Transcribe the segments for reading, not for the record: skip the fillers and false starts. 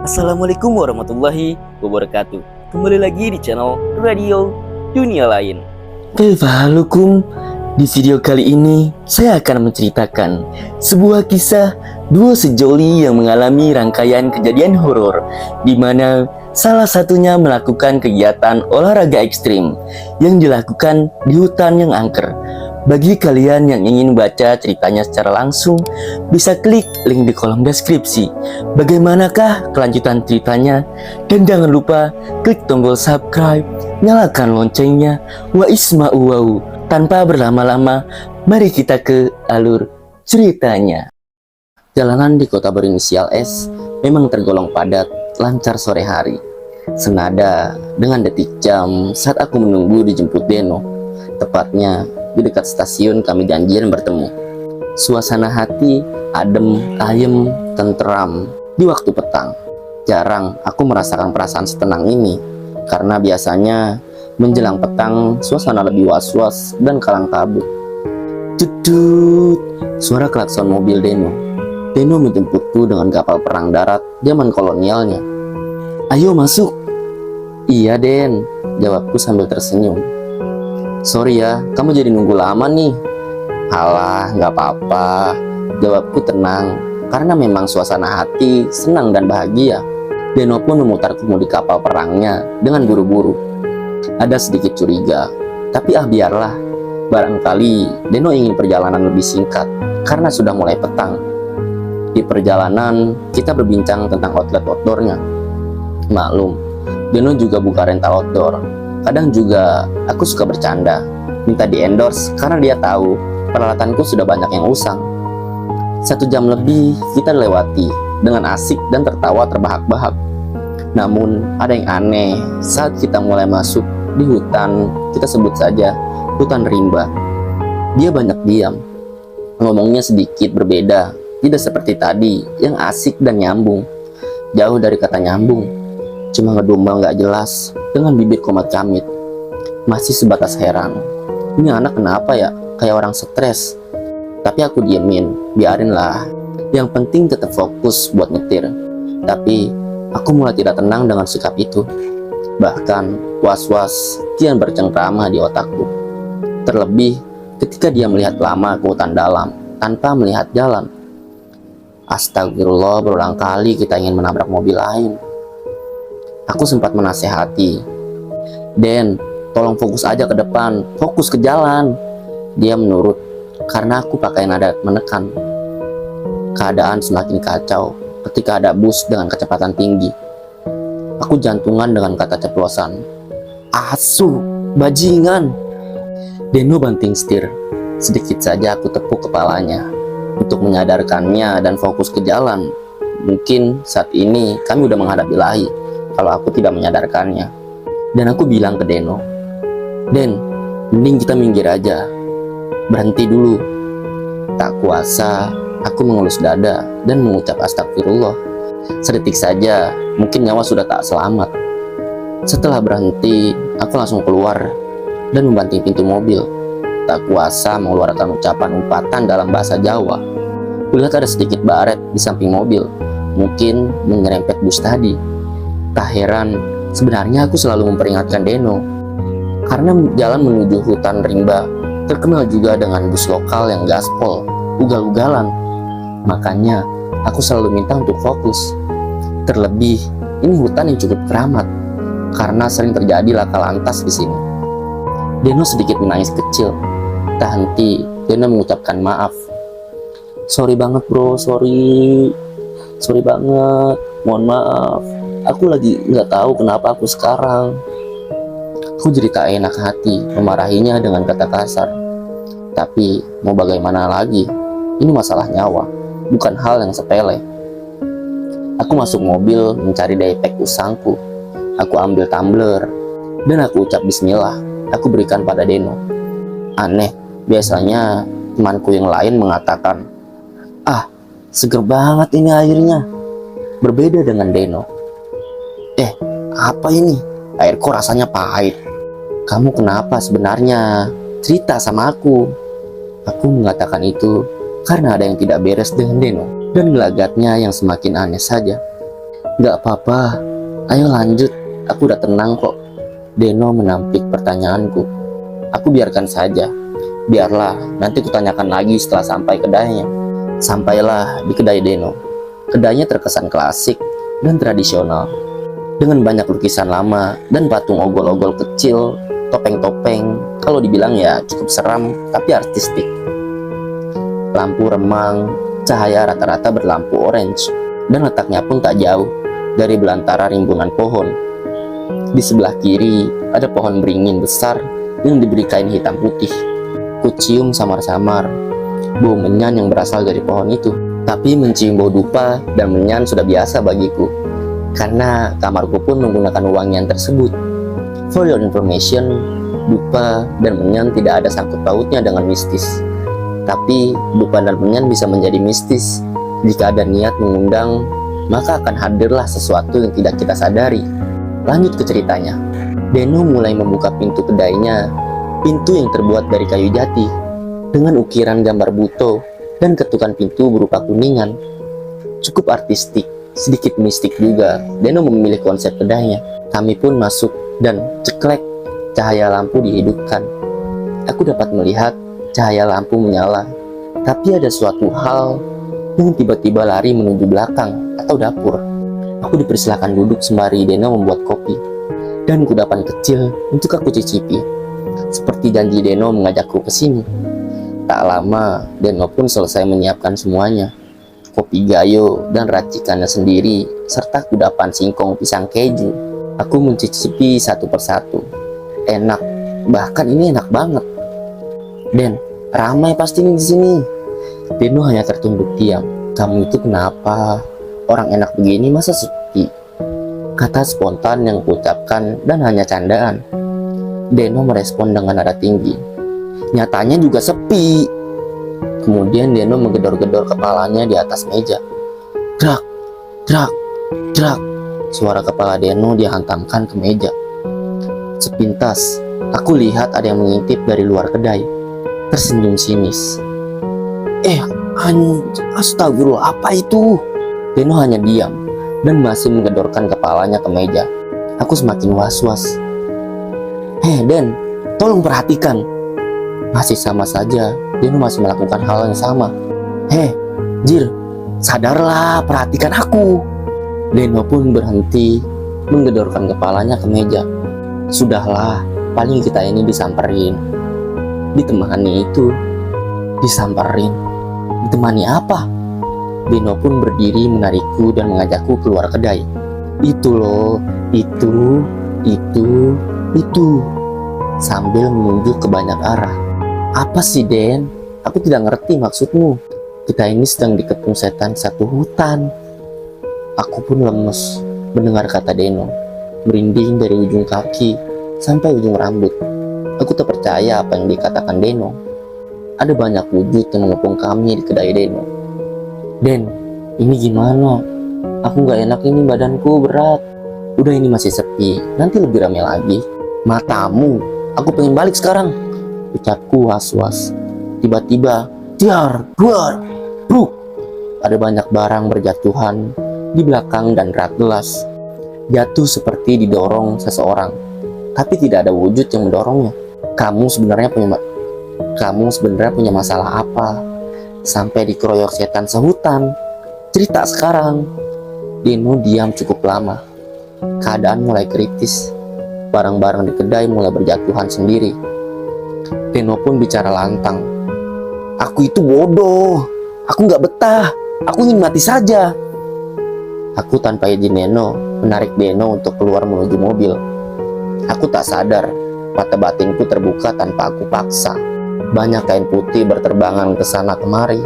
Assalamualaikum warahmatullahi wabarakatuh. Kembali lagi di channel Radio Dunia Lain. Halukum. Di video kali ini saya akan menceritakan sebuah kisah dua sejoli yang mengalami rangkaian kejadian horor, di mana salah satunya melakukan kegiatan olahraga ekstrim yang dilakukan di hutan yang angker. Bagi kalian yang ingin baca ceritanya secara langsung, bisa klik link di kolom deskripsi. Bagaimanakah kelanjutan ceritanya? Dan jangan lupa klik tombol subscribe, nyalakan loncengnya. Wa isma'u wa'u. Tanpa berlama-lama, mari kita ke alur ceritanya. Jalanan di kota berinisial S memang tergolong padat, lancar sore hari. Senada dengan detik jam saat aku menunggu dijemput Deno. Tepatnya di dekat stasiun kami janjian bertemu. Suasana hati adem, ayem, tenteram di waktu petang. Jarang aku merasakan perasaan setenang ini, karena biasanya menjelang petang suasana lebih was-was dan kalang kabut. Tutut, suara klakson mobil Deno. Deno menjemputku dengan kapal perang darat zaman kolonialnya. Ayo masuk. Iya Den, jawabku sambil tersenyum. Sorry ya, kamu jadi nunggu lama nih. Halah, nggak apa-apa, jawabku tenang, karena memang suasana hati senang dan bahagia. Deno pun memutar kemudi kapal perangnya dengan buru-buru. Ada sedikit curiga, tapi biarlah. Barangkali Deno ingin perjalanan lebih singkat, karena sudah mulai petang. Di perjalanan, kita berbincang tentang outlet-outdoornya. Maklum, Deno juga buka rental outdoor. Kadang juga aku suka bercanda, minta di-endorse karena dia tahu peralatanku sudah banyak yang usang. 1 jam lebih kita lewati dengan asik dan tertawa terbahak-bahak. Namun ada yang aneh saat kita mulai masuk di hutan, kita sebut saja hutan rimba. Dia banyak diam, ngomongnya sedikit berbeda, tidak seperti tadi yang asik dan nyambung. Jauh dari kata nyambung, cuma ngedumel gak jelas dengan bibir komat kamit. Masih sebatas heran, ini anak kenapa ya, kayak orang stres. Tapi aku diemin, biarinlah. Yang penting tetap fokus buat nyetir. Tapi aku mulai tidak tenang dengan sikap itu. Bahkan was-was kian bercengkrama di otakku. Terlebih ketika dia melihat lama ke hutan dalam tanpa melihat jalan. Astagfirullah, berulang kali kita ingin menabrak mobil lain. Aku sempat menasehati, Den, tolong fokus aja ke depan, fokus ke jalan. Dia menurut, karena aku pakai nada menekan. Keadaan semakin kacau ketika ada bus dengan kecepatan tinggi. Aku jantungan dengan kata ceplosan, asu, bajingan. Deno banting setir. Sedikit saja aku tepuk kepalanya untuk menyadarkannya dan fokus ke jalan. Mungkin saat ini kami udah menghadapi ilahi kalau aku tidak menyadarkannya. Dan aku bilang ke Deno, Den, mending kita minggir aja, berhenti dulu. Tak kuasa, aku mengelus dada dan mengucap astagfirullah. Sedetik saja, mungkin nyawa sudah tak selamat. Setelah berhenti, aku langsung keluar dan membanting pintu mobil. Tak kuasa mengeluarkan ucapan umpatan dalam bahasa Jawa. Kulihat ada sedikit baret di samping mobil, mungkin menyerempet bus tadi. Tak heran, sebenarnya aku selalu memperingatkan Deno, karena jalan menuju hutan rimba terkenal juga dengan bus lokal yang gaspol, ugal-ugalan. Makanya aku selalu minta untuk fokus. Terlebih, ini hutan yang cukup keramat, karena sering terjadi laka lantas di sini. Deno sedikit menangis kecil. Tak henti, Deno mengucapkan maaf. Sorry banget bro, sorry banget, mohon maaf. Aku lagi nggak tahu kenapa aku sekarang. Aku jadi tak enak hati memarahinya dengan kata kasar. Tapi mau bagaimana lagi? Ini masalah nyawa, bukan hal yang sepele. Aku masuk mobil mencari daypack usangku. Aku ambil tumbler dan aku ucap bismillah. Aku berikan pada Deno. Aneh, biasanya temanku yang lain mengatakan, seger banget ini airnya. Berbeda dengan Deno. Apa ini? Air kok rasanya pahit. Kamu kenapa sebenarnya? Cerita sama aku. Aku mengatakan itu karena ada yang tidak beres dengan Deno dan gelagatnya yang semakin aneh saja. Gak apa-apa, ayo lanjut, aku udah tenang kok. Deno menampik pertanyaanku. Aku biarkan saja, biarlah nanti kutanyakan lagi setelah sampai kedainya. Sampailah di kedai Deno. Kedainya terkesan klasik dan tradisional, dengan banyak lukisan lama dan patung ogol-ogol kecil, topeng-topeng, kalau dibilang ya cukup seram tapi artistik. Lampu remang, cahaya rata-rata berlampu orange, dan letaknya pun tak jauh dari belantara rimbunan pohon. Di sebelah kiri ada pohon beringin besar yang diberi kain hitam putih. Kucium samar-samar bau menyan yang berasal dari pohon itu. Tapi mencium bau dupa dan menyan sudah biasa bagiku, karena kamarku pun menggunakan wangian tersebut. For your information, dupa dan menyan tidak ada sangkut pautnya dengan mistis. Tapi dupa dan menyan bisa menjadi mistis jika ada niat mengundang, maka akan hadirlah sesuatu yang tidak kita sadari. Lanjut ke ceritanya. Deno mulai membuka pintu kedainya, pintu yang terbuat dari kayu jati, dengan ukiran gambar buto dan ketukan pintu berupa kuningan. Cukup artistik, sedikit mistik juga. Deno memilih konsep kedainya. Kami pun masuk dan ceklek, cahaya lampu dihidupkan. Aku dapat melihat cahaya lampu menyala, tapi ada suatu hal yang tiba-tiba lari menuju belakang atau dapur. Aku dipersilakan duduk sembari Deno membuat kopi dan kudapan kecil untuk aku cicipi. Seperti janji Deno mengajakku ke sini. Tak lama, Deno pun selesai menyiapkan semuanya. Kopi gayo dan racikannya sendiri, serta kudapan singkong pisang keju. Aku mencicipi satu persatu. Enak, bahkan ini enak banget. Den, ramai pasti nih di sini. Deno hanya tertunduk diam. Kamu itu kenapa? Orang enak begini masa sepi? Kata spontan yang kuucapkan dan hanya candaan. Deno merespon dengan nada tinggi. Nyatanya juga sepi. Kemudian Deno menggedor-gedor kepalanya di atas meja. Drak, drak, drak. Suara kepala Deno dihantamkan ke meja. Sepintas, aku lihat ada yang mengintip dari luar kedai. Tersenyum sinis. Astagfirullah, apa itu? Deno hanya diam dan masih menggedorkan kepalanya ke meja. Aku semakin was-was. Den, tolong perhatikan. Masih sama saja, Deno masih melakukan hal yang sama. Jir, sadarlah, perhatikan aku. Deno pun berhenti menggedorkan kepalanya ke meja. Sudahlah, paling kita ini disamperin. Ditemani itu, disamperin. Ditemani apa? Deno pun berdiri menarikku dan mengajakku keluar kedai. Itu loh, itu. Sambil menunjuk ke banyak arah. Apa sih, Den? Aku tidak ngerti maksudmu. Kita ini sedang dikepung setan satu hutan. Aku pun lemes mendengar kata Deno, merinding dari ujung kaki sampai ujung rambut. Aku tak percaya apa yang dikatakan Deno. Ada banyak wujud yang mengepung kami di kedai Deno. Den, ini gimana? Aku gak enak ini, badanku berat. Udah, ini masih sepi, nanti lebih ramai lagi. Matamu, aku pengen balik sekarang, ucapku was-was. Tiba-tiba, tiar, duar, bruk. Ada banyak barang berjatuhan di belakang dan rak gelas. Jatuh seperti didorong seseorang, tapi tidak ada wujud yang mendorongnya. Kamu sebenarnya punya masalah apa? Sampai dikeroyok setan sehutan. Cerita sekarang. Deno diam cukup lama. Keadaan mulai kritis. Barang-barang di kedai mulai berjatuhan sendiri. Deno pun bicara lantang. Aku itu bodoh. Aku gak betah. Aku ingin mati saja. Aku tanpa izin Deno menarik Deno untuk keluar menuju mobil. Aku tak sadar mata batinku terbuka tanpa aku paksa. Banyak kain putih berterbangan ke sana kemari.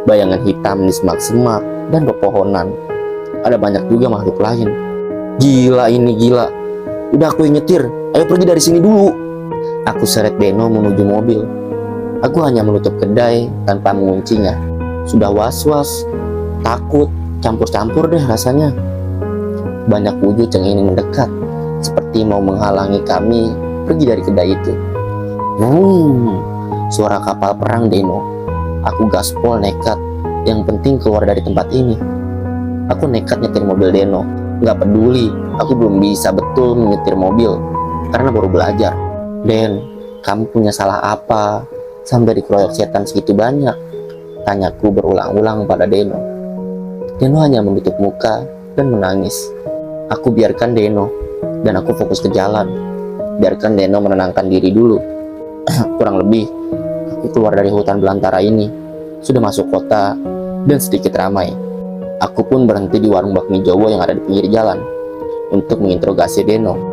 Bayangan hitam di semak-semak dan pepohonan. Ada banyak juga makhluk lain. Gila ini, gila. Udah, aku yang nyetir. Ayo pergi dari sini dulu. Aku seret Deno menuju mobil. Aku hanya menutup kedai tanpa menguncinya. Sudah was-was, takut, campur-campur deh rasanya. Banyak wujud yang ingin mendekat, seperti mau menghalangi kami pergi dari kedai itu. Suara kapal perang Deno. Aku gaspol nekat. Yang penting keluar dari tempat ini. Aku nekat nyetir mobil Deno. Gak peduli, aku belum bisa betul menyetir mobil karena baru belajar. Den, kamu punya salah apa sampai dikeroyok setan segitu banyak? Tanyaku berulang-ulang pada Deno. Deno hanya menutup muka dan menangis. Aku biarkan Deno dan aku fokus ke jalan. Biarkan Deno menenangkan diri dulu. Kurang lebih, aku keluar dari hutan belantara ini, sudah masuk kota dan sedikit ramai. Aku pun berhenti di warung bakmi Jowo yang ada di pinggir jalan untuk menginterogasi Deno.